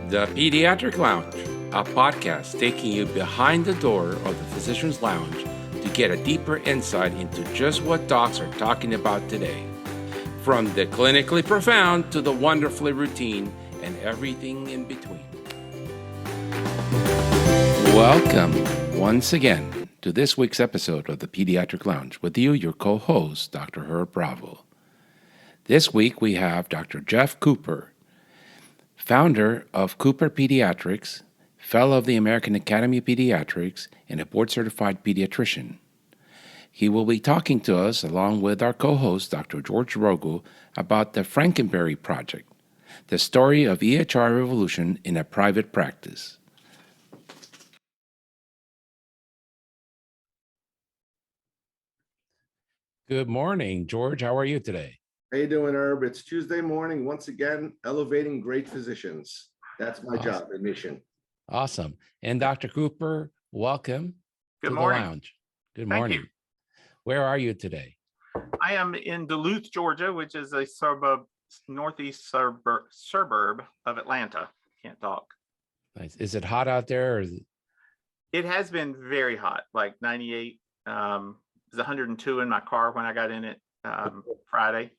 The Pediatric Lounge, a podcast taking you behind the door of the physician's lounge to get a deeper insight into just what docs are talking about today. From the clinically profound to the wonderfully routine and everything in between. Welcome once again to this week's episode of the Pediatric Lounge with you, your co-host, Dr. Herb Bravo. This week we have Dr. Jeff Cooper, founder of Cooper Pediatrics, fellow of the American Academy of Pediatrics, and a board-certified pediatrician. He will be talking to us, along with our co-host, Dr. George Rogo, about the Frankenbaby Project, the story of EHR revolution in a private practice. Good morning, George. How are you today? How you doing, Herb? It's Tuesday morning. Once again, elevating great physicians. That's my job and mission. Awesome. And Dr. Cooper, welcome to the lounge. Good morning. Thank you. Where are you today? I am in Duluth, Georgia, which is a northeast suburb of Atlanta. Can't talk. Nice. Is it hot out there? Or is it... It has been very hot, like 98. It was 102 in my car when I got in it Friday.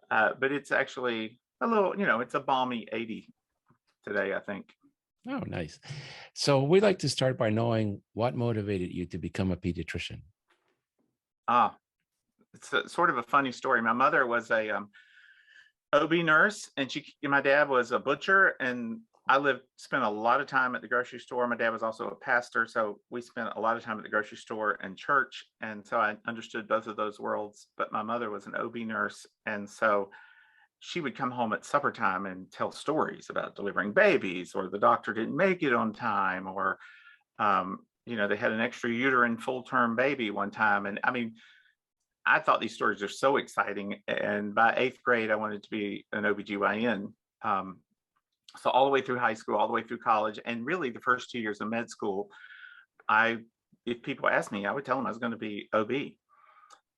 But it's actually a little, it's a balmy 80 today, I think. Oh, nice. So we'd like to start by knowing what motivated you to become a pediatrician. It's sort of a funny story. My mother was a OB nurse, and my dad was a butcher, and I spent a lot of time at the grocery store. My dad was also a pastor, so we spent a lot of time at the grocery store and church, and so I understood both of those worlds. But my mother was an OB nurse, and so she would come home at supper time and tell stories about delivering babies, or the doctor didn't make it on time, or they had an extra uterine full-term baby one time. And I mean, I thought these stories are so exciting. And by 8th grade, I wanted to be an OBGYN. So all the way through high school, all the way through college, and really the first 2 years of med school, if people asked me, I would tell them I was going to be OB.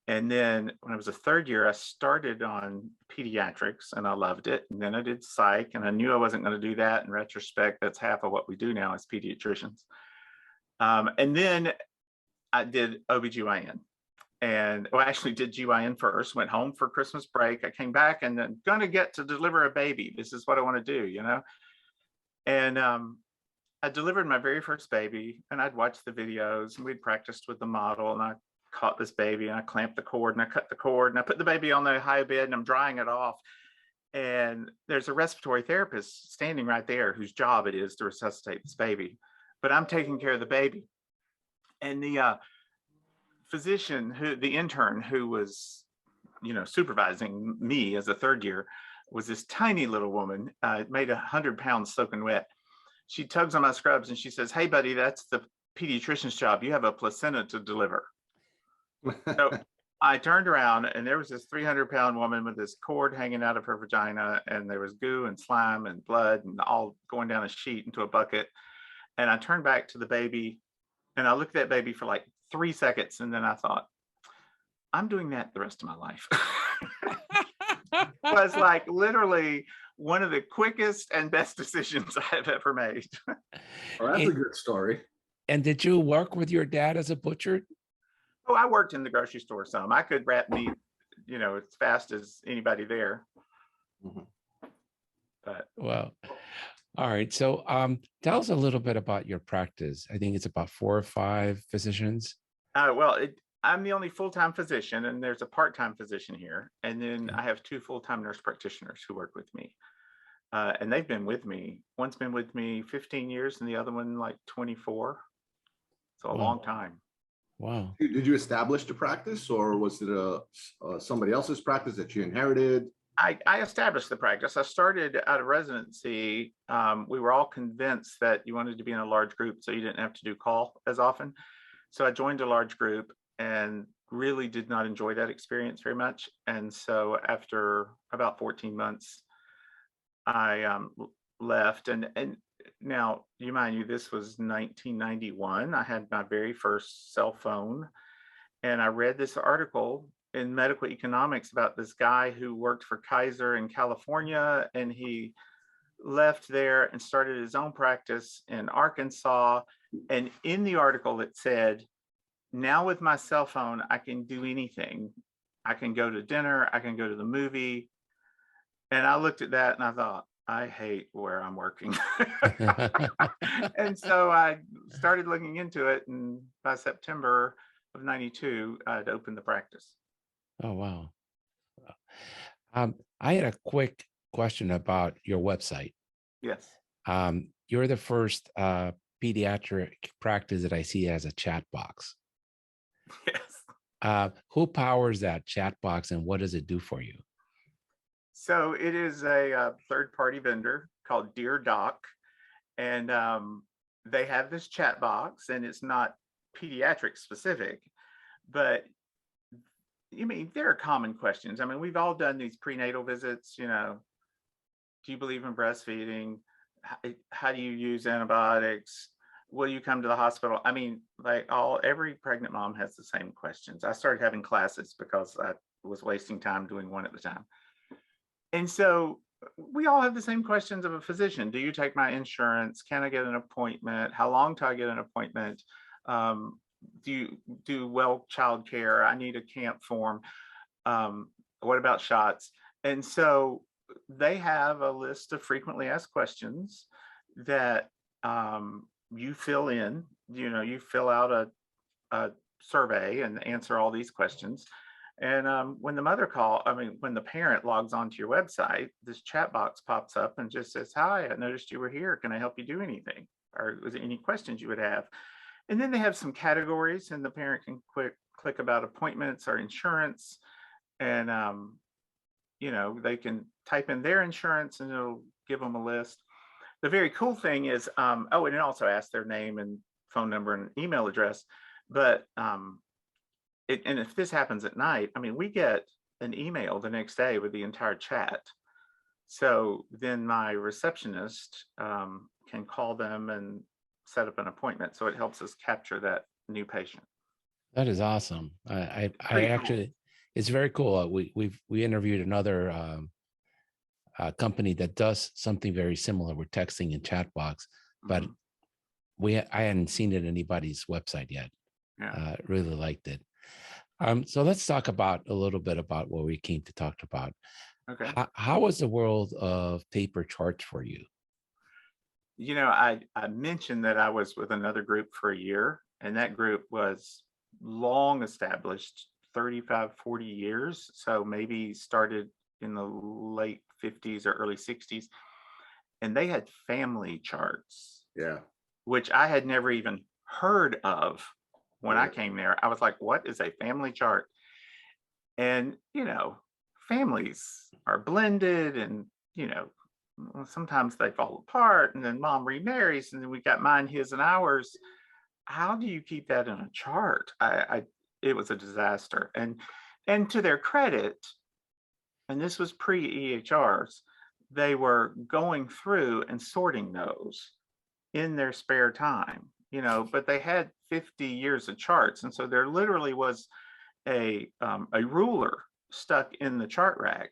And then when I was a third year, I started on pediatrics and I loved it. And then I did psych, and I knew I wasn't going to do that. In retrospect, that's half of what we do now as pediatricians. And then I did OBGYN. And I actually did GYN first, went home for Christmas break. I came back and then going to get to deliver a baby. This is what I want to do, And I delivered my very first baby, and I'd watched the videos, and we'd practiced with the model, and I caught this baby, and I clamped the cord, and I cut the cord, and I put the baby on the high bed, and I'm drying it off. And there's a respiratory therapist standing right there whose job it is to resuscitate this baby. But I'm taking care of the baby. And the physician, the intern who was, supervising me as a third year, was this tiny little woman, made 100 pounds soaking wet. She tugs on my scrubs and she says, "Hey, buddy, that's the pediatrician's job. You have a placenta to deliver." So I turned around, and there was this 300-pound woman with this cord hanging out of her vagina, and there was goo and slime and blood and all going down a sheet into a bucket. And I turned back to the baby, and I looked at that baby for like 3 seconds, and then I thought, I'm doing that the rest of my life. It was like literally one of the quickest and best decisions I have ever made. Well, that's a good story. And did you work with your dad as a butcher? Oh, I worked in the grocery store some. I could wrap meat, as fast as anybody there. Mm-hmm. But well, all right. So tell us a little bit about your practice. I think it's about 4 or 5 physicians. I'm the only full-time physician, and there's a part-time physician here. And then I have 2 full-time nurse practitioners who work with me. And they've been with me. One's been with me 15 years and the other one like 24. So a long time. Wow. Did you establish the practice, or was it somebody else's practice that you inherited? I established the practice. I started out of residency. We were all convinced that you wanted to be in a large group so you didn't have to do call as often. So I joined a large group and really did not enjoy that experience very much. And so after about 14 months, I left. And now, you mind you, this was 1991. I had my very first cell phone, and I read this article in medical economics about this guy who worked for Kaiser in California, and he left there and started his own practice in Arkansas. And in the article, it said, now with my cell phone, I can do anything. I can go to dinner, I can go to the movie. And I looked at that and I thought, I hate where I'm working. And so I started looking into it. And by September of 92, I'd opened the practice. Oh, wow. I had a quick question about your website. Yes. You're the first pediatric practice that I see as a chat box. Yes. Who powers that chat box and what does it do for you? So it is a third-party vendor called Dear Doc, and they have this chat box, and it's not pediatric specific, but I mean, there are common questions. I mean, we've all done these prenatal visits, you know, do you believe in breastfeeding? How do you use antibiotics? Will you come to the hospital? I mean, like every pregnant mom has the same questions. I started having classes because I was wasting time doing one at the time. And so we all have the same questions of a physician. Do you take my insurance? Can I get an appointment? How long till I get an appointment? Do you do well child care? I need a camp form. What about shots? And so they have a list of frequently asked questions that you fill in. You know, you fill out a survey and answer all these questions. And when the when the parent logs onto your website, this chat box pops up and just says, hi, I noticed you were here. Can I help you do anything? Or was there any questions you would have? And then they have some categories and the parent can click about appointments or insurance. And, you know, they can type in their insurance and it'll give them a list. The very cool thing is, and it also asks their name and phone number and email address. But and if this happens at night, I mean, we get an email the next day with the entire chat. So then my receptionist can call them and set up an appointment. So it helps us capture that new patient. That is awesome. I actually, Cool. It's very cool. We interviewed another company that does something very similar with texting and chat box, but I hadn't seen it on anybody's website yet. Yeah. Really liked it. So let's talk a little bit about what we came to talk about. Okay. How was the world of paper charts for you? You know, I mentioned that I was with another group for a year, and that group was long established, 35, 40 years. So maybe started in the late 50s or early 60s. And they had family charts. Yeah. Which I had never even heard of when I came there. I was like, what is a family chart? And, you know, families are blended and, you know, sometimes they fall apart and then mom remarries and then we got mine, his, and ours. How do you keep that in a chart? It was a disaster. And to their credit, and this was pre-EHRs, they were going through and sorting those in their spare time, you know, but they had 50 years of charts. And so there literally was a ruler stuck in the chart rack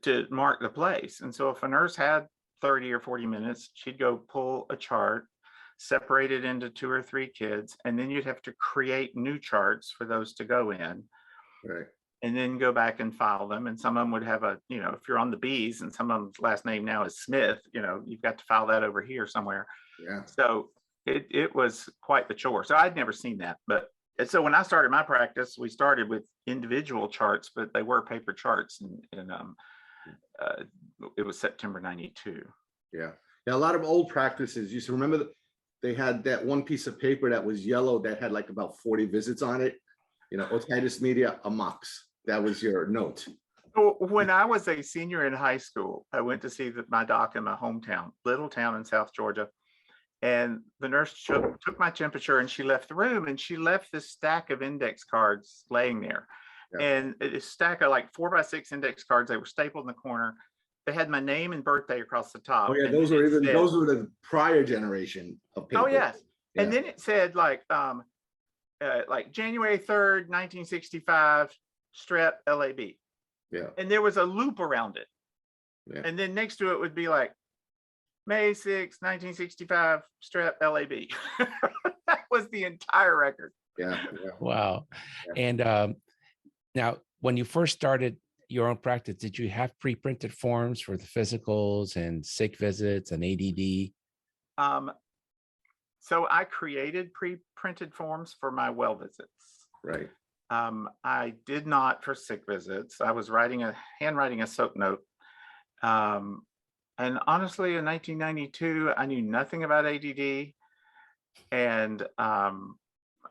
to mark the place. And so if a nurse had 30 or 40 minutes, she'd go pull a chart, separate it into 2 or 3 kids, and then you'd have to create new charts for those to go in. Right. And then go back and file them. And some of them would have you know, if you're on the B's and some of them's last name now is Smith, you know, you've got to file that over here somewhere. Yeah. So it was quite the chore. So I'd never seen that. But so when I started my practice, we started with individual charts, but they were paper charts. And it was September 92. Yeah. Yeah. A lot of old practices used to remember that they had that one piece of paper that was yellow that had like about 40 visits on it. You know, otitis media, a mox. That was your note. When I was a senior in high school, I went to see my doc in my hometown, little town in South Georgia. And the nurse took my temperature and she left the room and she left this stack of index cards laying there. Yeah. And a stack of like 4x6 index cards. They were stapled in the corner. They had my name and birthday across the top. Oh yeah, those were the prior generation of paper. Oh yes. Yeah. And then it said like January 3rd, 1965, strep LAB. Yeah. And there was a loop around it. Yeah. And then next to it would be like May 6, 1965, strep LAB. That was the entire record. Yeah. Wow. Yeah. And now, when you first started your own practice, did you have pre-printed forms for the physicals and sick visits and ADD? So I created pre-printed forms for my well visits. Right. I did not for sick visits. I was handwriting a soap note. And honestly, in 1992, I knew nothing about ADD, and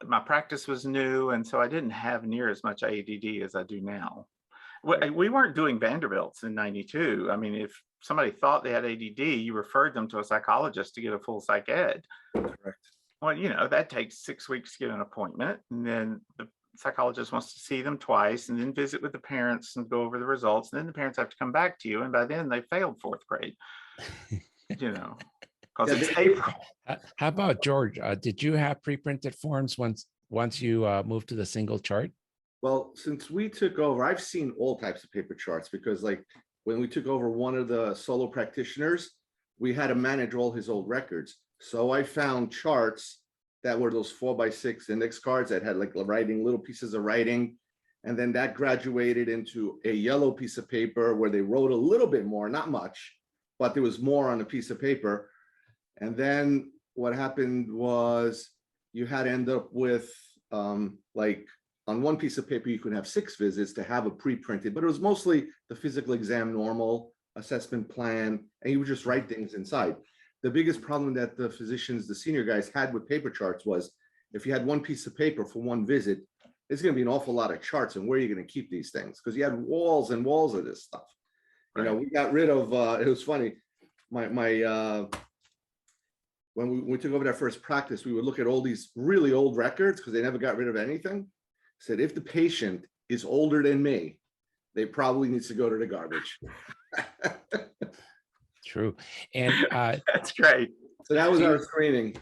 my practice was new, and so I didn't have near as much ADD as I do now. We weren't doing Vanderbilts in 92. I mean, if somebody thought they had ADD, you referred them to a psychologist to get a full psych ed. Correct. Well, that takes 6 weeks to get an appointment, and then the psychologist wants to see them twice and then visit with the parents and go over the results, and then the parents have to come back to you, and by then they failed 4th grade. Because it's April. How about George? Did you have pre-printed forms once you moved to the single chart? Well, since we took over, I've seen all types of paper charts, because like when we took over one of the solo practitioners, we had to manage all his old records. So I found charts that were those 4x6 index cards that had like little pieces of writing. And then that graduated into a yellow piece of paper where they wrote a little bit more, not much, but there was more on a piece of paper. And then what happened was you had to end up with like on one piece of paper, you could have 6 visits to have a pre-printed, but it was mostly the physical exam, normal assessment plan, and you would just write things inside. The biggest problem that the physicians, the senior guys, had with paper charts was if you had one piece of paper for one visit, it's going to be an awful lot of charts, and where are you going to keep these things? Because you had walls and walls of this stuff. Right. We got rid of, it was funny, when we took over that first practice, we would look at all these really old records because they never got rid of anything. Said, if the patient is older than me, they probably needs to go to the garbage. True. And That's great. So that was our screening.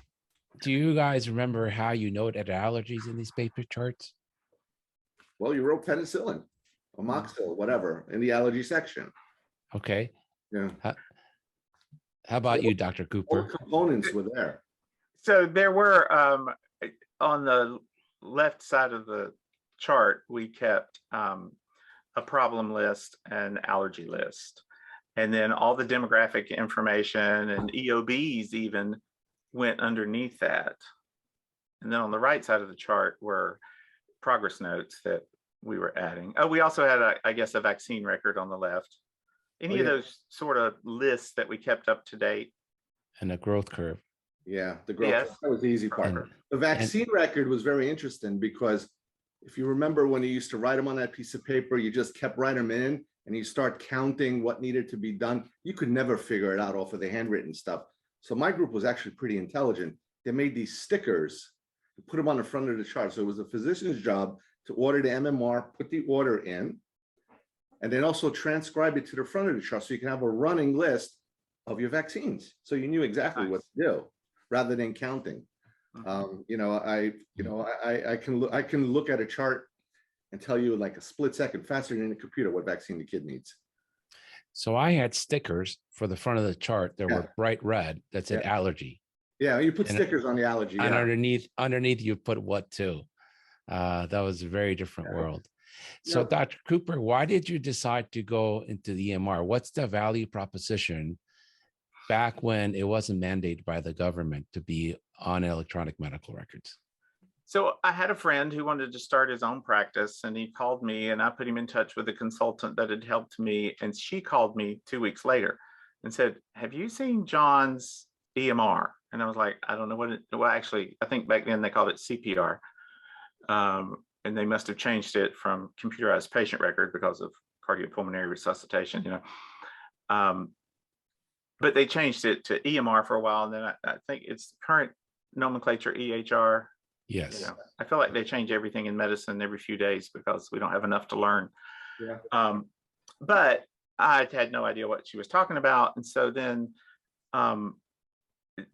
do you guys remember how you noted allergies in these paper charts? Well, you wrote penicillin, amoxicillin, whatever, in the allergy section. Okay. Yeah. How about you, Dr. All Cooper? the components were there. So there were on the left side of the chart, we kept a problem list and allergy list. And then all the demographic information and EOBs even went underneath that. And then on the right side of the chart were progress notes that we were adding. Oh, we also had, I guess, a vaccine record on the left. Any of those sort of lists that we kept up to date. And a growth curve. Yeah, the growth. Yes. That was the easy part. And- The vaccine record was very interesting because if you remember when you used to write them on that piece of paper, you just kept writing them in and you start counting what needed to be done. You could never figure it out off of the handwritten stuff. So my group was actually pretty intelligent. They made these stickers, put them on the front of the chart. So it was a physician's job to order the MMR, put the order in, and then also transcribe it to the front of the chart so you can have a running list of your vaccines. So you knew exactly what to do rather than counting. I can look at a chart and tell you like a split second faster than a computer what vaccine the kid needs. So I had stickers for the front of the chart that were bright red that said allergy. Yeah, you put And- stickers on the allergy. And Yeah. underneath you put what to. That was a very different world. So Yeah. Dr. Cooper, why did you decide to go into the EMR? What's the value proposition back when it wasn't mandated by the government to be on electronic medical records? So I had a friend who wanted to start his own practice, and he called me and I put him in touch with a consultant that had helped me. And she called me 2 weeks later and said, have you seen John's EMR? And I was like, I don't know what it, well, actually, I think back then they called it CPR. And they must have changed it from computerized patient record because of cardiopulmonary resuscitation, but they changed it to EMR for a while. And then I think it's current nomenclature EHR. Yes. I feel like they change everything in medicine every few days because we don't have enough to learn. Yeah. But I had no idea what she was talking about. And so then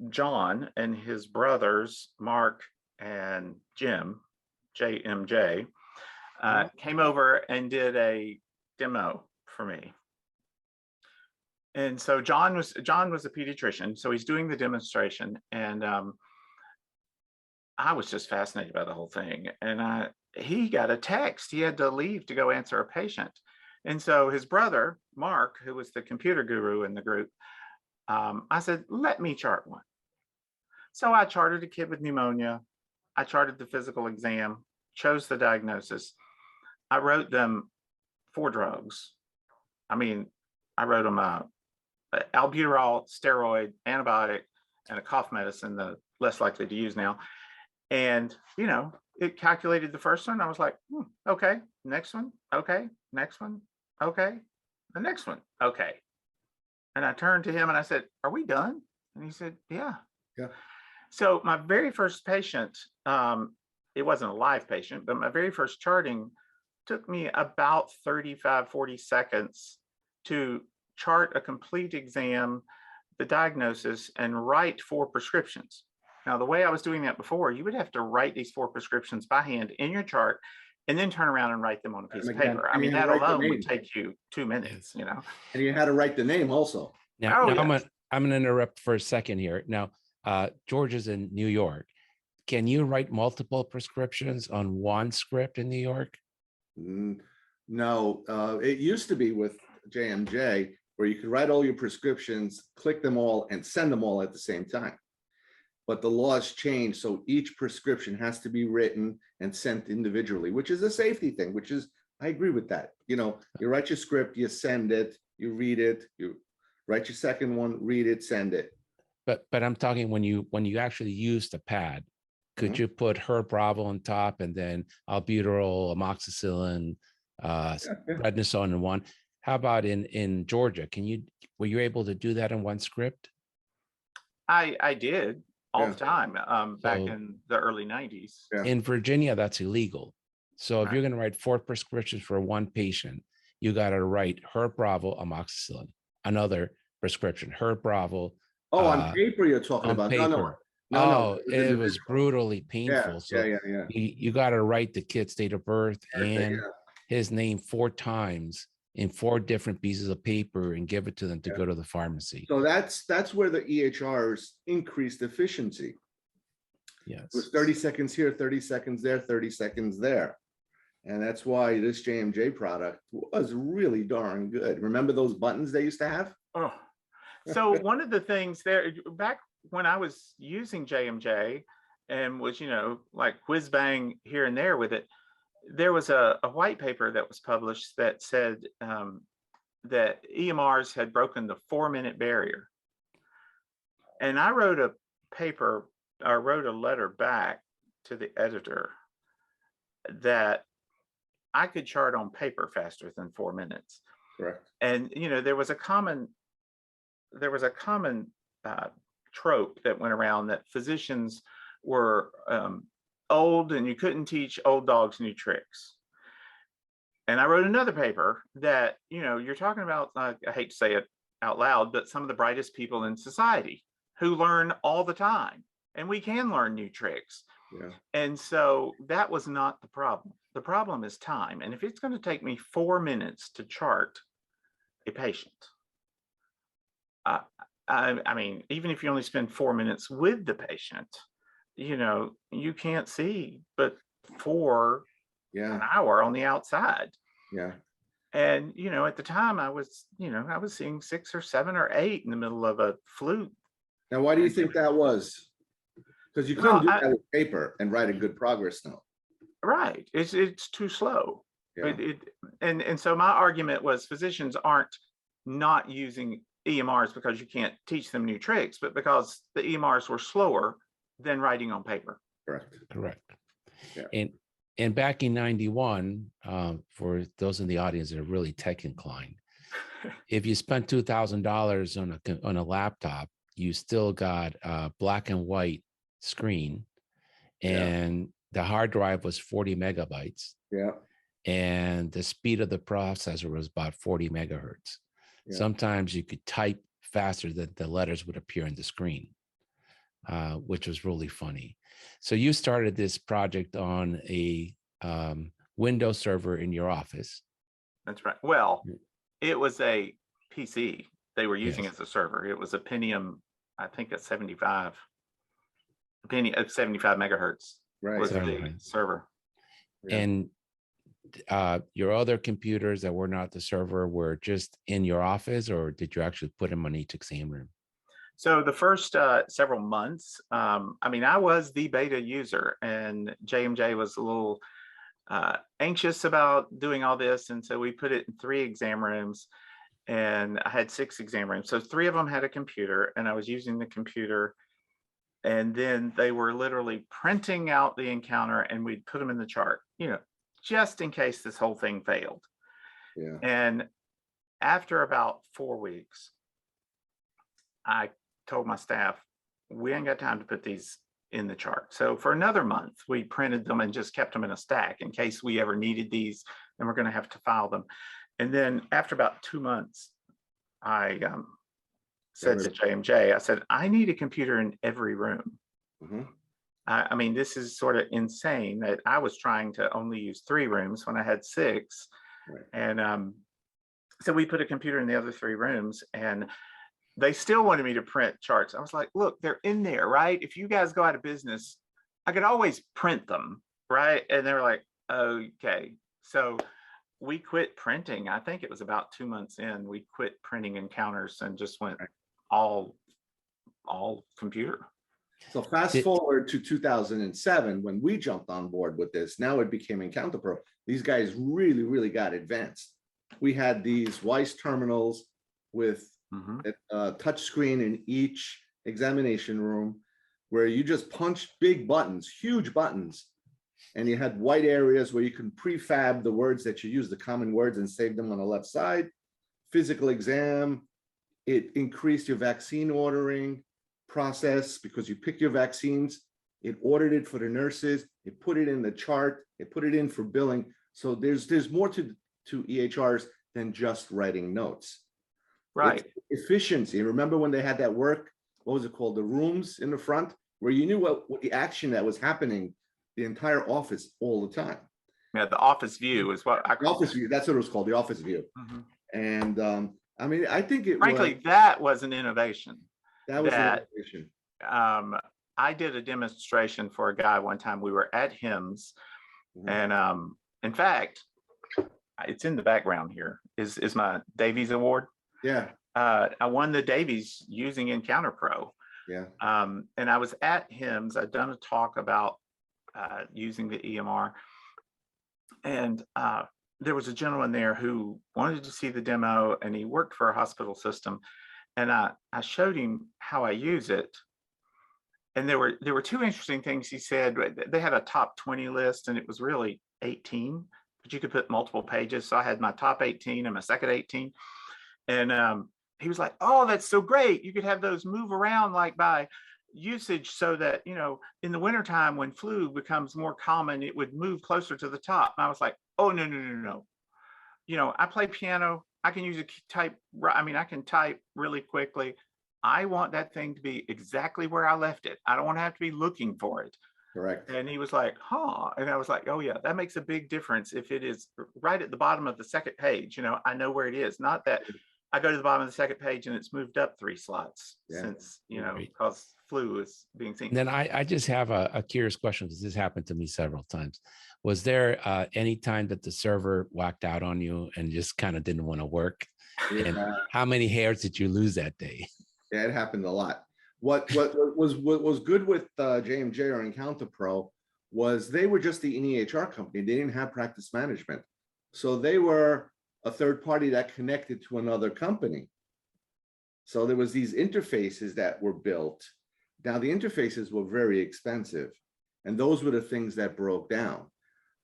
John and his brothers, Mark and Jim, JMJ, came over and did a demo for me. And so John was a pediatrician, so he's doing the demonstration, and I was just fascinated by the whole thing. And he got a text. He had to leave to go answer a patient. And so his brother, Mark, who was the computer guru in the group, I said, let me chart one. So I charted a kid with pneumonia. I charted the physical exam, chose the diagnosis. I wrote them 4 drugs. I mean, I wrote them albuterol, steroid, antibiotic, and a cough medicine, the less likely to use now. And, you know, it calculated the first one. I was like, okay, next one. Okay, next one. Okay, the next one. Okay. And I turned to him and I said, are we done? And he said, yeah. Yeah. So my very first patient, it wasn't a live patient, but my very first charting took me about 35, 40 seconds to chart a complete exam, the diagnosis, and write 4 prescriptions. Now, the way I was doing that before, you would have to write these 4 prescriptions by hand in your chart and then turn around and write them on a piece of paper. I mean, that alone would take you 2 minutes, you know. And you had to write the name also. Now, yes. I'm going to interrupt for a second here. Now, George is in New York. Can you write multiple prescriptions on one script in New York? No, it used to be with JMJ where you could write all your prescriptions, click them all, and send them all at the same time. But the laws changed, so each prescription has to be written and sent individually, which is a safety thing, which is, I agree with that. You know, you write your script, you send it, you read it, you write your second one, read it, send it. But I'm talking when you actually use the pad, could you put Herb Bravo on top and then albuterol, amoxicillin, prednisone in one? How about in Georgia? Were you able to do that in one script? I did all the time back in the early 90s. Yeah. In Virginia, that's illegal. So if you're going to write 4 prescriptions for one patient, you got to write Herb Bravo, amoxicillin, another prescription, Herb Bravo. Oh, on paper you're talking about? Paper. No, it was brutally painful. Yeah. You got to write the kid's date of birth and his name 4 times in 4 different pieces of paper and give it to them to go to the pharmacy. So that's where the EHRs increased efficiency. Yes. It was 30 seconds here, 30 seconds there, 30 seconds there. And that's why this JMJ product was really darn good. Remember those buttons they used to have? Oh, so one of the things there, back when I was using JMJ and was, you know, like whiz bang here and there with it, there was a white paper that was published that said that EMRs had broken the 4-minute barrier. And I wrote a paper, or wrote a letter back to the editor that I could chart on paper faster than 4 minutes. Correct. And, you know, there was a common trope that went around that physicians were old and you couldn't teach old dogs new tricks. And I wrote another paper that, you know, you're talking about, I hate to say it out loud, but some of the brightest people in society who learn all the time, and we can learn new tricks. Yeah. And so that was not the problem. The problem is time. And if it's going to take me 4 minutes to chart a patient, I mean, even if you only spend 4 minutes with the patient, you know, you can't see but 4 an hour on the outside. Yeah. And, you know, at the time I was seeing 6 or 7 or 8 in the middle of a flute. Now, why do you think that was? Because you couldn't do that with paper and write a good progress note. Right. It's too slow. Yeah. And so my argument was physicians aren't not using EMRs because you can't teach them new tricks, but because the EMRs were slower than writing on paper. Correct. Yeah. And back in 91, for those in the audience that are really tech inclined, if you spent $2,000 on a laptop, you still got a black and white screen, and the hard drive was 40 megabytes. Yeah. And the speed of the processor was about 40 megahertz. Yeah. Sometimes you could type faster than the letters would appear on the screen, which was really funny. So you started this project on a Windows server in your office. That's right. Well, it was a PC. they were using Yes. as a server. It was a Pentium, I think a 75 megahertz Right. was the Right. server. Yeah. And your other computers that were not the server were just in your office, or did you actually put them on each exam room? So the first several months, I mean, I was the beta user, and JMJ was a little anxious about doing all this. And so we put it in 3 exam rooms, and I had 6 exam rooms. So 3 of them had a computer, and I was using the computer. And then they were literally printing out the encounter, and we'd put them in the chart, just in case this whole thing failed. Yeah. And after about 4 weeks, I told my staff, we ain't got time to put these in the chart. So for another month, we printed them and just kept them in a stack in case we ever needed these, and we're going to have to file them. And then after about 2 months, I said to JMJ, I said, I need a computer in every room. Mm-hmm. I mean, this is sort of insane that I was trying to only use 3 rooms when I had 6. Right. And so we put a computer in the other 3 rooms, and they still wanted me to print charts. I was like, look, they're in there, right? If you guys go out of business, I could always print them, right? And they were like, okay. So we quit printing. I think it was about 2 months in, we quit printing encounters and just went all computer. So fast forward to 2007, when we jumped on board with this. Now it became EncounterPro. These guys really, really got advanced. We had these Weiss terminals with a touch screen in each examination room, where you just punched big buttons, huge buttons, and you had white areas where you can prefab the words that you use, the common words, and save them on the left side. Physical exam, it increased your vaccine ordering process because you pick your vaccines, it ordered it for the nurses, it put it in the chart, it put it in for billing. So there's more to EHRs than just writing notes. Right. It's efficiency. Remember when they had that what was it called? The rooms in the front, where you knew what the action that was happening, the entire office all the time. Yeah, the office view is what I call office view. That's what it was called, the office view. And I mean, I think frankly, that was an innovation. That was an innovation. I did a demonstration for a guy one time. We were at HIMSS, and in fact, it's in the background here. Is my Davies Award? Yeah. I won the Davies using EncounterPro. Yeah. And I was at HIMSS. I'd done a talk about using the EMR, and there was a gentleman there who wanted to see the demo, and he worked for a hospital system. And I showed him how I use it. And there were 2 interesting things he said. They had a top 20 list, and it was really 18, but you could put multiple pages. So I had my top 18 and my second 18. And he was like, oh, that's so great. You could have those move around like by usage, so that, in the wintertime when flu becomes more common, it would move closer to the top. And I was like, oh, no. I play piano. I can use I can type really quickly. I want that thing to be exactly where I left it. I don't want to have to be looking for it. Correct. And he was like, huh. And I was like, oh yeah, that makes a big difference. If it is right at the bottom of the second page, I know where it is. Not that I go to the bottom of the second page and it's moved up 3 slots since, because flu is being seen. Then I just have a curious question, because this happened to me several times. Was there any time that the server whacked out on you and just kind of didn't want to work? Yeah. And how many hairs did you lose that day? Yeah, it happened a lot. What was good with JMJ or EncounterPro was they were just the EHR company. They didn't have practice management. So they were a third party that connected to another company. So there was these interfaces that were built. Now the interfaces were very expensive, and those were the things that broke down.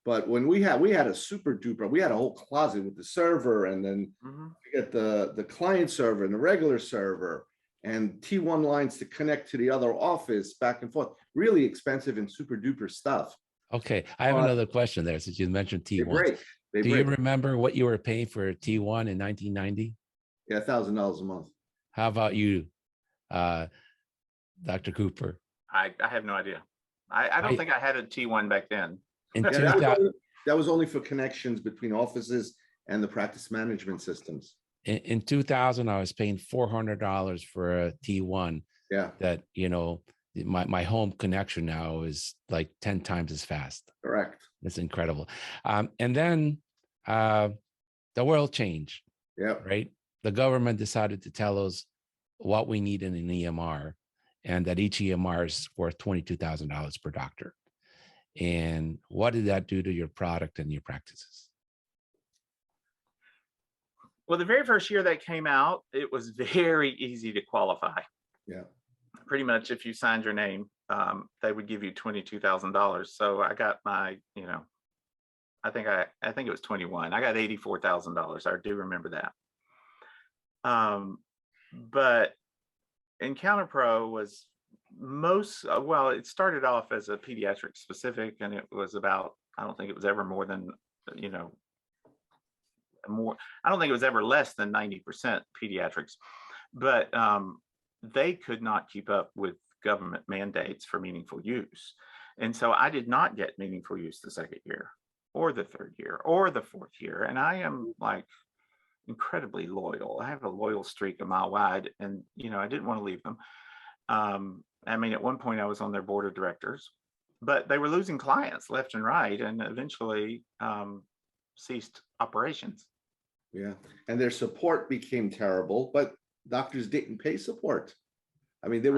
But when we had a super duper, we had a whole closet with the server, and then we got the client server and the regular server, and T1 lines to connect to the other office, back and forth. Really expensive and super duper stuff. Okay, I have another question there, since you mentioned T1. Do you remember what you were paying for T1 in 1990? Yeah, $1,000 a month. How about you, Dr. Cooper? I have no idea. I don't think I had a T1 back then. That was only for connections between offices and the practice management systems. In 2000, I was paying $400 for a T1 Yeah, that, my home connection now is like 10 times as fast. correct. It's incredible. And then the world changed, Yeah, right? The government decided to tell us what we need in an EMR, and that each EMR is worth $22,000 per doctor. And what did that do to your product and your practices? Well, the very first year that came out, it was very easy to qualify. yeah, Pretty much if you signed your name, they would give you $22,000. So I got my, I think it was 21. I got $84,000. I do remember that. But EncounterPro was it started off as a pediatric specific, and it was about, I don't think it was ever more than, I don't think it was ever less than 90% pediatrics, but they could not keep up with government mandates for meaningful use. And so I did not get meaningful use the second year or the third year or the fourth year. And I am like incredibly loyal. I have a loyal streak a mile wide, and, I didn't want to leave them. I mean, at one point I was on their board of directors, but they were losing clients left and right, and eventually ceased operations. yeah. And their support became terrible, but doctors didn't pay support. I mean, it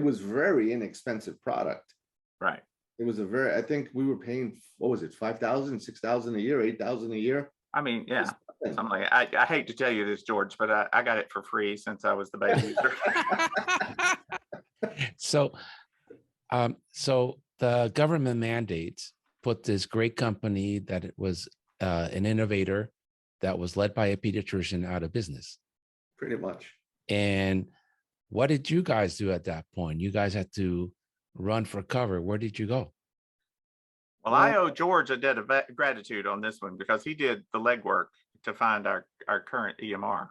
was very inexpensive product. Right. It was I think we were paying, what was it, 5,000, 6,000 a year, 8,000 a year. I mean, yeah. I'm like, I hate to tell you this, George, but I got it for free since I was the beta user. So the government mandates put this great company that it was an innovator that was led by a pediatrician out of business. Pretty much. And what did you guys do at that point? You guys had to run for cover. Where did you go? Well, I owe George a debt of gratitude on this one, because he did the legwork to find our current EMR.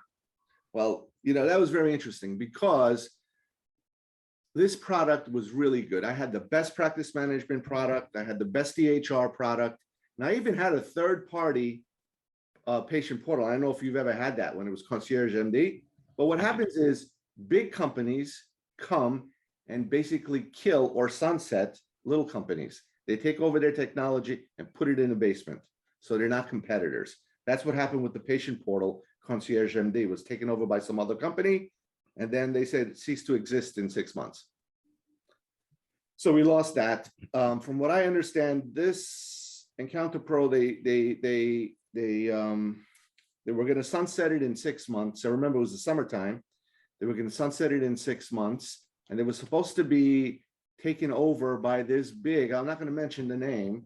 Well, that was very interesting, because this product was really good. I had the best practice management product. I had the best EHR product. And I even had a third-party patient portal. I don't know if you've ever had that when it was Concierge MD. But what happens is big companies come and basically kill or sunset little companies. They take over their technology and put it in the basement, so they're not competitors. That's what happened with the patient portal. Concierge MD was taken over by some other company, and then they said it ceased to exist in 6 months. So we lost that. From what I understand, this EncounterPro, they were going to sunset it in 6 months. I remember it was the summertime. They were going to sunset it in 6 months, and it was supposed to be taken over by this big, I'm not going to mention the name,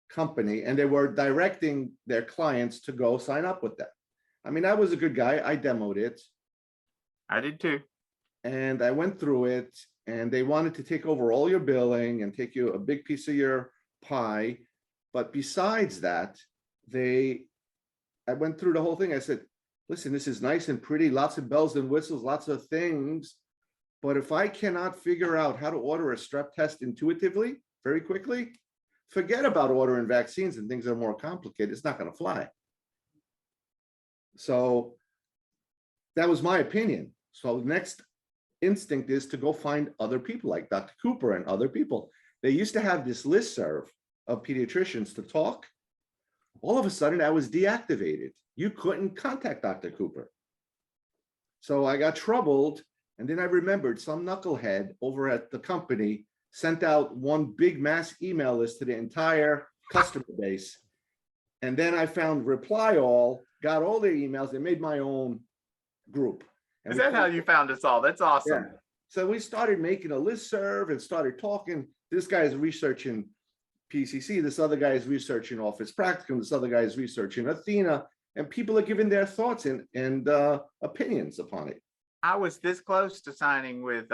company, and they were directing their clients to go sign up with them. I mean, I was a good guy. I demoed it. I did too. And I went through it, and they wanted to take over all your billing and take you a big piece of your pie. But besides that, I went through the whole thing. I said, listen, this is nice and pretty, lots of bells and whistles, lots of things. But if I cannot figure out how to order a strep test intuitively, very quickly, forget about ordering vaccines and things that are more complicated. It's not going to fly. So that was my opinion. So the next instinct is to go find other people like Dr. Cooper and other people. They used to have this listserv of pediatricians to talk. All of a sudden, I was deactivated. You couldn't contact Dr. Cooper. So I got troubled. And then I remembered some knucklehead over at the company sent out one big mass email list to the entire customer base. And then I found Reply All, got all their emails, and made my own group. And Is that how you found us all? That's awesome. Yeah. So we started making a listserv and started talking. This guy is researching PCC. This other guy is researching Office Practicum. This other guy is researching Athena. And people are giving their thoughts and opinions upon it. I was this close to signing with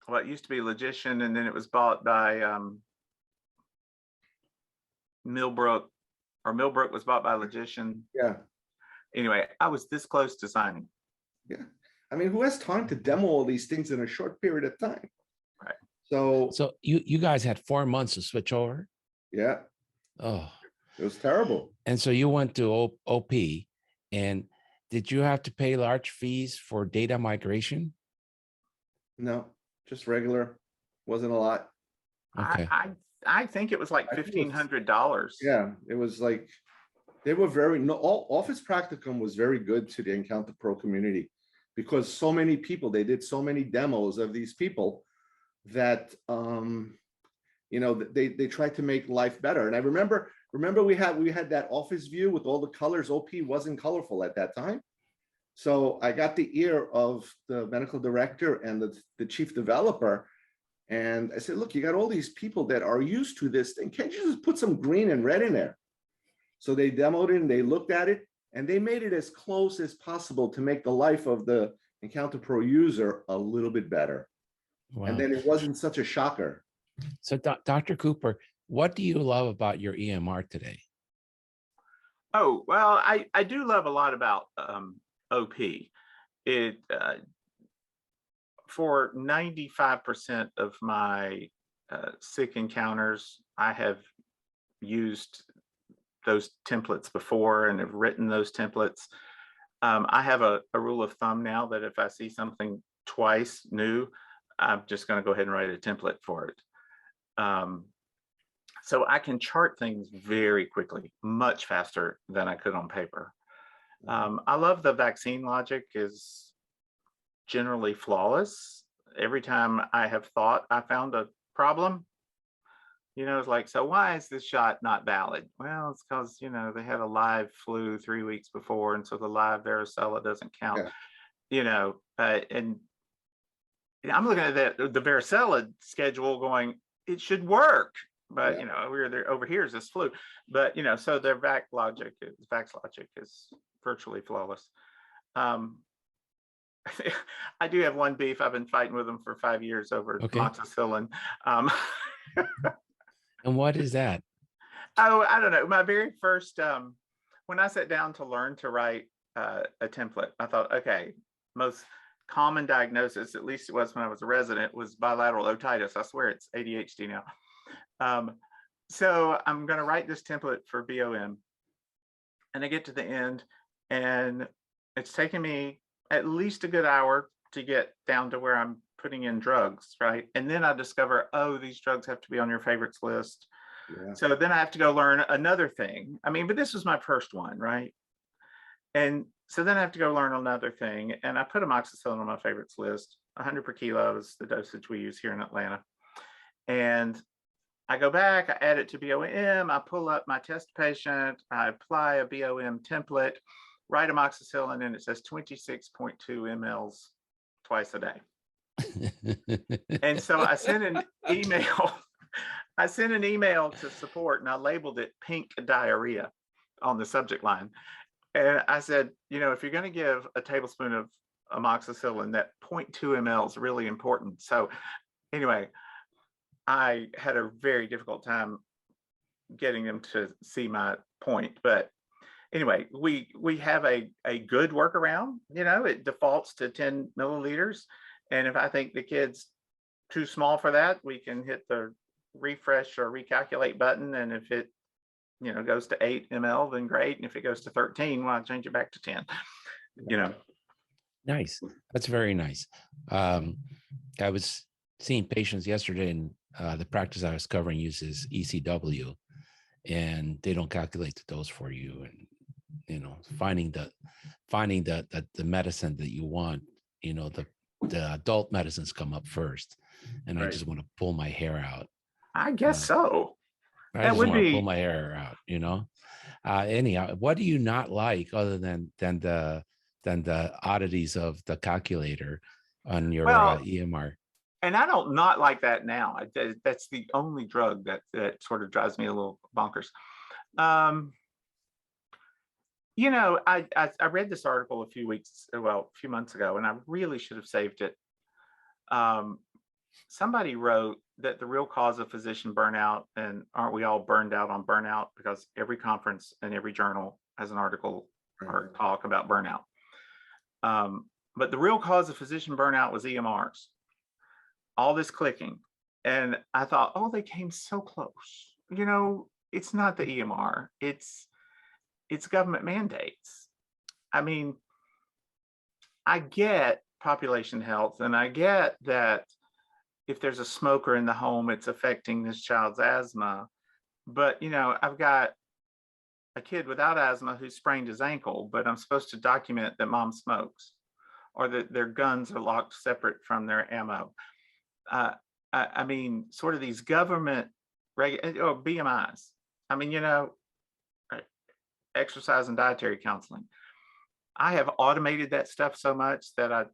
what used to be Logician, and then it was bought by Millbrook, or Millbrook was bought by Logician. Yeah. Anyway, I was this close to signing. Yeah. I mean, who has time to demo all these things in a short period of time? Right. So you guys had 4 months to switch over? Yeah. Oh, it was terrible. And so you went to OP, and did you have to pay large fees for data migration? No, just regular. Wasn't a lot. Okay. I think it was like I think it was- $1,500. Yeah, it was like, they were very, no, all Office Practicum was very good to the EncounterPro community because so many people, they did so many demos of these people that, you know, they tried to make life better. And I remember we had that office view with all the colors. OP wasn't colorful at that time. So I got the ear of the medical director and the chief developer. And I said, look, you got all these people that are used to this thing. Can't you just put some green and red in there? So they demoed it and they looked at it and they made it as close as possible to make the life of the EncounterPro user a little bit better. Wow. And then it wasn't such a shocker. So, Dr. Cooper, what do you love about your EMR today? Oh, well, I do love a lot about OP. It for 95% of my sick encounters, I have used those templates before and have written those templates. I have a rule of thumb now that if I see something twice new, I'm just going to go ahead and write a template for it. So I can chart things very quickly, much faster than I could on paper. I love the vaccine logic is generally flawless. Every time I have thought I found a problem, you know, it's like, so why is this shot not valid? Well, it's because, you know, they had a live flu 3 weeks before, and so the live varicella doesn't count. Yeah. You know, and I'm looking at the varicella schedule going, it should work. But, Yeah. you know, we're there over here is this flu. But, you know, so their vax logic is virtually flawless. I do have one beef. I've been fighting with them for 5 years over amoxicillin. And what is that? Oh, I don't know. My very first, when I sat down to learn to write a template, I thought, okay, most common diagnosis, at least it was when I was a resident, was bilateral otitis. I swear it's ADHD now. So I'm going to write this template for BOM. And I get to the end, and it's taken me at least a good hour to get down to where I'm putting in drugs, right? And then I discover, oh, these drugs have to be on your favorites list. Yeah. So then I have to go learn another thing. I mean, but this was my first one, right? And so then I have to go learn another thing. And I put amoxicillin on my favorites list. 100 per kilo is the dosage we use here in Atlanta. And I go back, I add it to BOM, I pull up my test patient, I apply a BOM template, write amoxicillin, and it says 26.2 mLs twice a day. And so I sent an email. I sent an email to support and I labeled it pink diarrhea on the subject line. And I said, you know, if you're going to give a tablespoon of amoxicillin, that 0.2 ml is really important. So anyway, I had a very difficult time getting them to see my point. But anyway, we have a good workaround. You know, it defaults to 10 milliliters. And if I think the kid's too small for that, we can hit the refresh or recalculate button. And if it, you know, goes to 8 ml, then great. And if it goes to 13, well, I'll change it back to 10, you know. Nice. That's very nice. I was seeing patients yesterday, and the practice I was covering uses ECW, and they don't calculate the dose for you. And, you know, finding the medicine that you want, you know, the adult medicines come up first. And Right. I just want to pull my hair out. I guess so. I That just would want to be pull my hair out, you know. Anyhow, what do you not like other than the oddities of the calculator on your EMR? And I don't not like that now. That's the only drug that sort of drives me a little bonkers. You know, I read this article a few months ago, and I really should have saved it. Somebody wrote that the real cause of physician burnout, and aren't we all burned out on burnout, because every conference and every journal has an article or talk about burnout. But the real cause of physician burnout was EMRs. All this clicking. And I thought, oh, they came so close. You know, it's not the EMR, it's government mandates. I mean, I get population health, and I get that if there's a smoker in the home, it's affecting this child's asthma. But, I've got a kid without asthma who sprained his ankle, but I'm supposed to document that mom smokes or that their guns are locked separate from their ammo. I mean, sort of these government or BMIs. I mean, exercise and dietary counseling. I have automated that stuff so much that I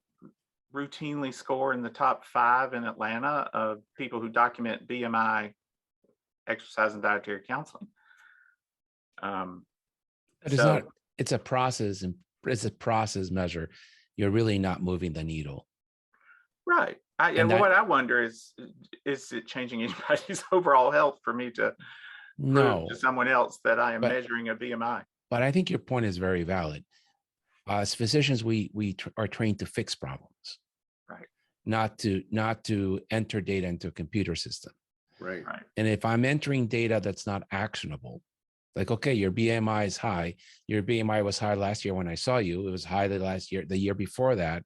routinely score in the top 5 in Atlanta of people who document BMI, exercise and dietary counseling. But it's not, it's a process, and it's a process measure. You're really not moving the needle. Right. What I wonder is it changing anybody's overall health for me to prove to someone else that I am measuring a BMI? But I think your point is very valid. As physicians, we are trained to fix problems, right? Not to enter data into a computer system, right? And if I'm entering data that's not actionable, like, okay, your BMI is high. Your BMI was high last year when I saw you. It was high the year before that,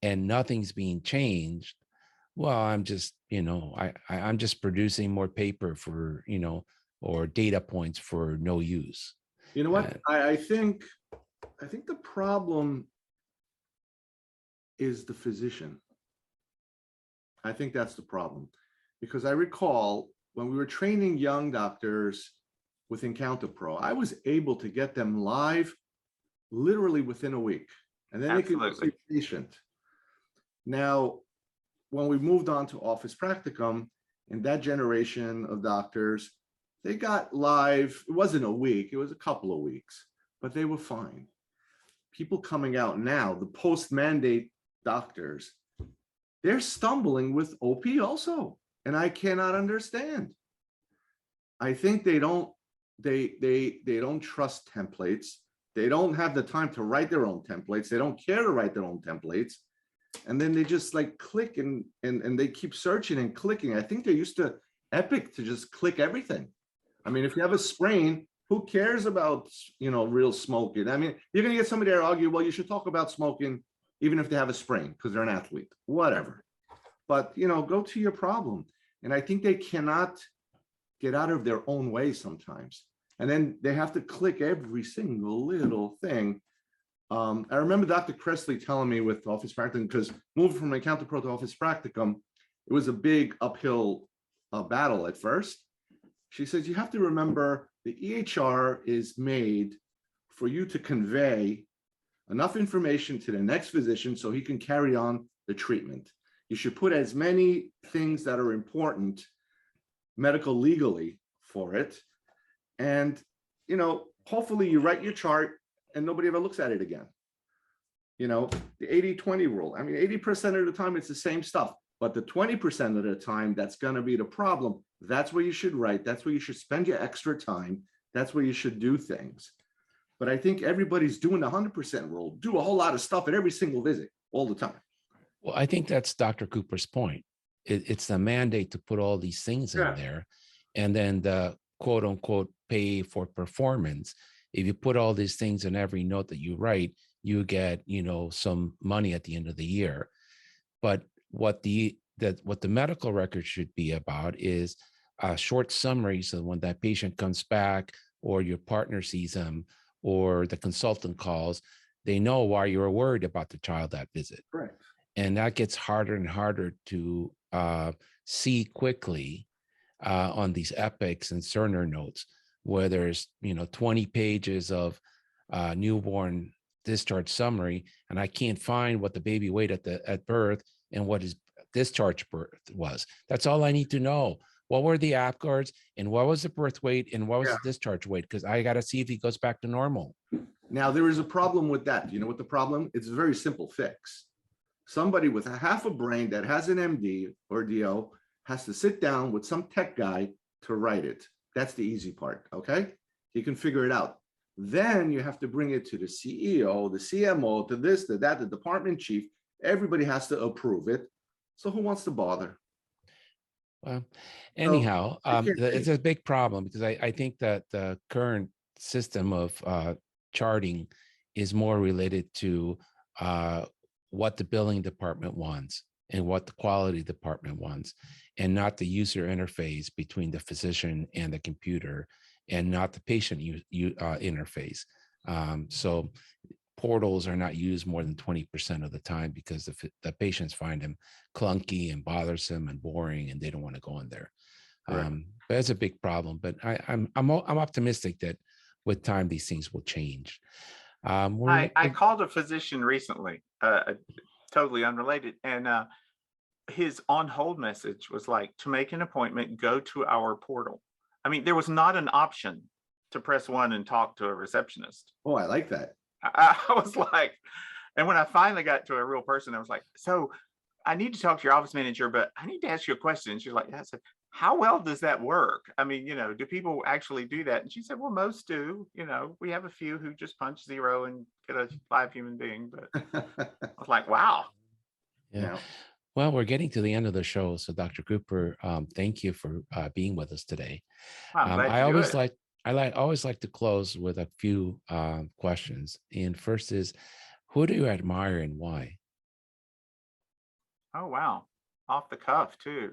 and nothing's being changed. Well, I'm just, I'm just producing more paper for, or data points for no use. You know what? I think the problem is the physician. I think that's the problem, because I recall when we were training young doctors with EncounterPro, I was able to get them live literally within a week, and then they could see a patient. Now, when we moved on to office practicum, and that generation of doctors, they got live, it wasn't a week, it was a couple of weeks, but they were fine. People coming out now, the post-mandate doctors, they're stumbling with OP also, and I cannot understand. I think they don't trust templates. They don't have the time to write their own templates. They don't care to write their own templates. And then they just like click and they keep searching and clicking. I think they're used to Epic to just click everything. I mean, if you have a sprain, who cares about, real smoking? I mean, you're going to get somebody to argue, well, you should talk about smoking even if they have a sprain because they're an athlete, whatever. But, go to your problem. And I think they cannot get out of their own way sometimes. And then they have to click every single little thing. I remember Dr. Cressley telling me with office practicum, because moving from EncounterPro to office practicum, it was a big uphill battle at first. She says, you have to remember the EHR is made for you to convey enough information to the next physician so he can carry on the treatment. You should put as many things that are important medical legally for it. And, hopefully you write your chart and nobody ever looks at it again. The 80-20 rule. I mean, 80% of the time it's the same stuff, but the 20% of the time that's going to be the problem. That's where you should write. That's where you should spend your extra time. That's where you should do things. But I think everybody's doing the 100% rule, do a whole lot of stuff at every single visit all the time. Well, I think that's Dr. Cooper's point. It's the mandate to put all these things in there, and then the quote unquote pay for performance. If you put all these things in every note that you write, you get, some money at the end of the year. But what the medical record should be about is a short summary. So when that patient comes back, or your partner sees them, or the consultant calls, they know why you were worried about the child that visit. Right. And that gets harder and harder to see quickly on these epics and Cerner notes, where there's 20 pages of newborn discharge summary, and I can't find what the baby weighed at birth and what his discharge birth was. That's all I need to know. What were the APGARs, and what was the birth weight, and what was the discharge weight? Because I got to see if he goes back to normal. Now, there is a problem with that. You know what the problem? It's a very simple fix. Somebody with a half a brain that has an MD or DO has to sit down with some tech guy to write it. That's the easy part, okay? He can figure it out. Then you have to bring it to the CEO, the CMO, to this, to that, the department chief. Everybody has to approve it. So who wants to bother? Well, anyhow, it's a big problem, because I think that the current system of charting is more related to what the billing department wants and what the quality department wants, and not the user interface between the physician and the computer, and not the patient interface. So portals are not used more than 20% of the time because the patients find them clunky and bothersome and boring, and they don't want to go in there. But that's a big problem. But I'm optimistic that with time these things will change. I called a physician recently, totally unrelated, and his on hold message was like, to make an appointment, go to our portal. I mean, there was not an option to press 1 and talk to a receptionist. Oh, I like that. I was like, and when I finally got to a real person, I was like, so I need to talk to your office manager, but I need to ask you a question. And she's like, yeah. I said, how well does that work? I mean, do people actually do that? And she said, well, most do. We have a few who just punch 0 and get a live human being. But I was like, wow. Yeah. Well, we're getting to the end of the show. So Dr. Cooper, thank you for being with us today. I always like to close with a few questions. And first is, who do you admire and why? Oh, wow. Off the cuff too.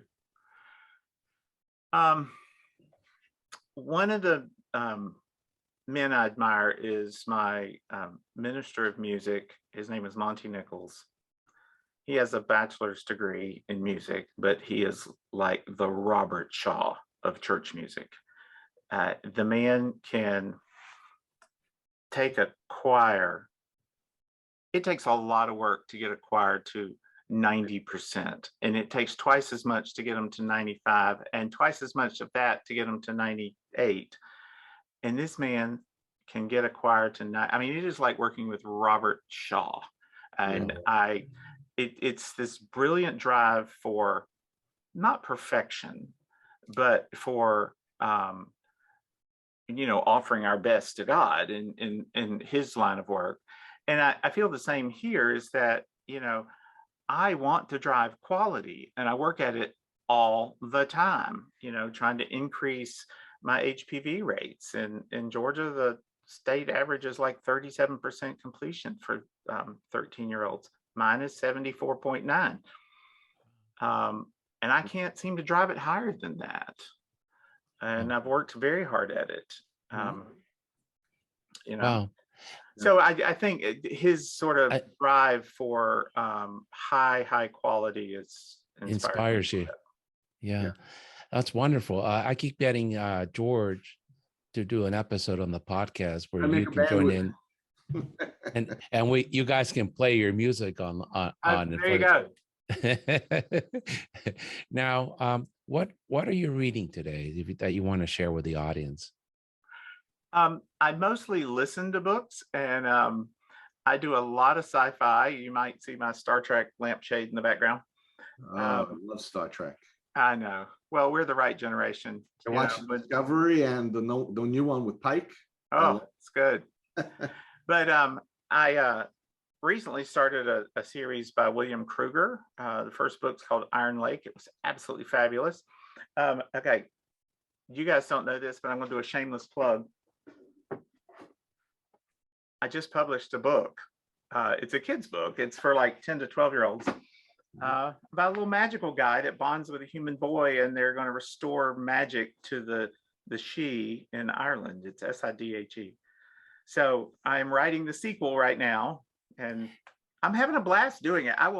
One of the men I admire is my minister of music. His name is Monty Nichols. He has a bachelor's degree in music, but he is like the Robert Shaw of church music. The man can take a choir. It takes a lot of work to get a choir to 90%, and it takes twice as much to get them to 95, and twice as much of that to get them to 98. And this man can get a choir to 9. I mean, it is like working with Robert Shaw. And it's this brilliant drive for not perfection, but for offering our best to God in his line of work. And I feel the same here, is that I want to drive quality, and I work at it all the time, trying to increase my HPV rates. In Georgia, the state average is like 37% completion for 13-year-olds. Mine is 74.9. And I can't seem to drive it higher than that. And I've worked very hard at it. Wow. So I think his sort of drive for high quality is inspires you. Yeah, that's wonderful. I keep getting George to do an episode on the podcast where you can join in, and you guys can play your music on. There you go. Now, what are you reading today that you want to share with the audience? I mostly listen to books, and I do a lot of sci-fi. You might see my Star Trek lampshade in the background. I love Star Trek. I know. Well, we're the right generation. I watched Discovery and the new one with Pike. Oh, it's good. But I recently started a series by William Kruger. The first book's called Iron Lake. It was absolutely fabulous. Okay, you guys don't know this, but I'm going to do a shameless plug. I just published a book. It's a kid's book. It's for like 10 to 12-year-olds. About a little magical guy that bonds with a human boy, and they're going to restore magic to the Sidhe in Ireland. It's Sidhe. So I'm writing the sequel right now, and I'm having a blast doing it. I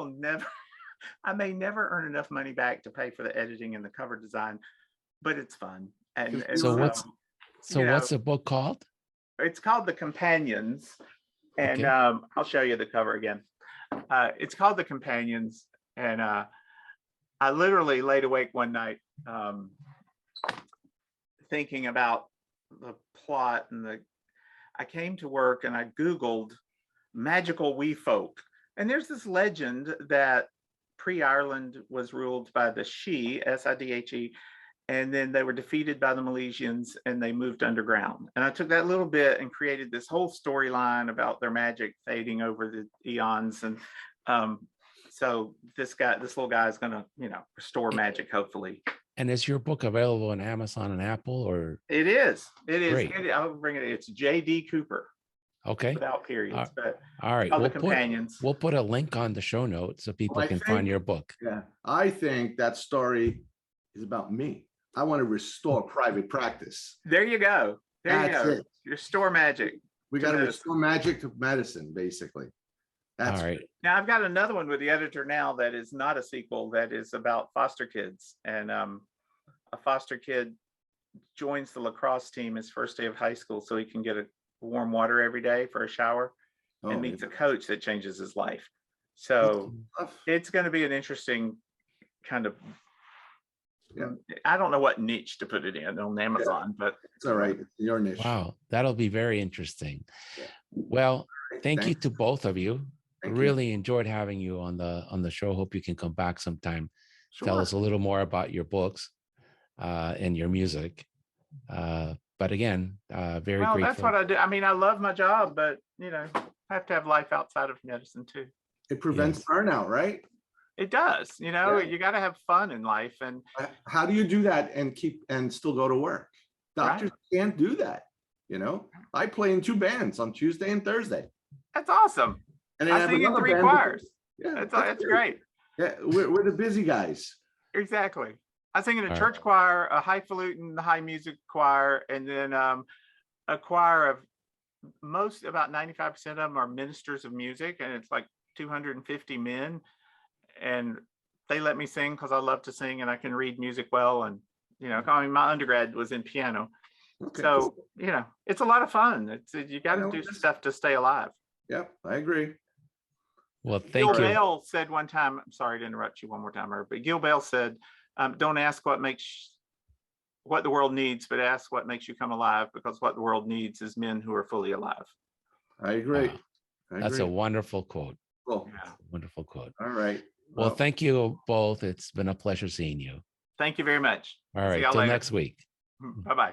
may never earn enough money back to pay for the editing and the cover design, but it's fun. And what's the book called? It's called The Companions, and okay. I'll show you the cover again. It's called The Companions, and I literally laid awake one night thinking about the plot, and I came to work and I Googled magical wee folk, and there's this legend that pre-Ireland was ruled by the Sidhe, Sidhe, and then they were defeated by the Milesians and they moved underground. And I took that little bit and created this whole storyline about their magic fading over the eons. And so this little guy is going to, restore magic, hopefully. And is your book available on Amazon and Apple, or? It is. Great. I'll bring it. It's J.D. Cooper. Okay. without periods, but All right. all the We'll companions. put a link on the show notes so people I can find think- your book. Yeah, I think that story is about me. I want to restore private practice. There you go. There you That's go. it. Your store magic. We To got to medicine. restore magic to medicine, basically. That's All right. Now I've got another one with the editor now that is not a sequel, that is about foster kids. And a foster kid joins the lacrosse team his first day of high school so he can get a warm water every day for a shower, and meets a coach that changes his life. So it's going to be an interesting kind of, I don't know what niche to put it in on Amazon, but it's all right. It's your niche. Wow. That'll be very interesting. Yeah. Well, thank you Thanks. to both of you. Thank you. Really enjoyed having you on the show. Hope you can come back sometime. Tell us a little more about your books and your music. But again, very well, grateful. that's what I do. I mean, I love my job, but I have to have life outside of medicine too. It prevents burnout, right? It does. You got to have fun in life. And How do you do that and still go to work? Doctors can't do that. I play in 2 bands on Tuesday and Thursday. that's awesome. And then I sing in 3 choirs. Yeah, That's great. Yeah, we're the busy guys. Exactly. I sing in a All church choir, a highfalutin high music choir, and then a choir of about 95% of them are ministers of music, and it's like 250 men. And they let me sing because I love to sing and I can read music well. And, I mean, my undergrad was in piano. Okay, So, cool. it's a lot of fun. You got to do stuff to stay alive. Yep, I agree. Well, Gil thank you. Bale said one time, I'm sorry to interrupt you one more time, but Gil Bale said, don't ask what the world needs, but ask what makes you come alive, because what the world needs is men who are fully alive. I agree. Wow. That's a wonderful quote. Cool. Yeah. Wonderful quote. All right. Well, thank you both. It's been a pleasure seeing you. Thank you very much. All See right. y'all Till later. next week. Bye-bye.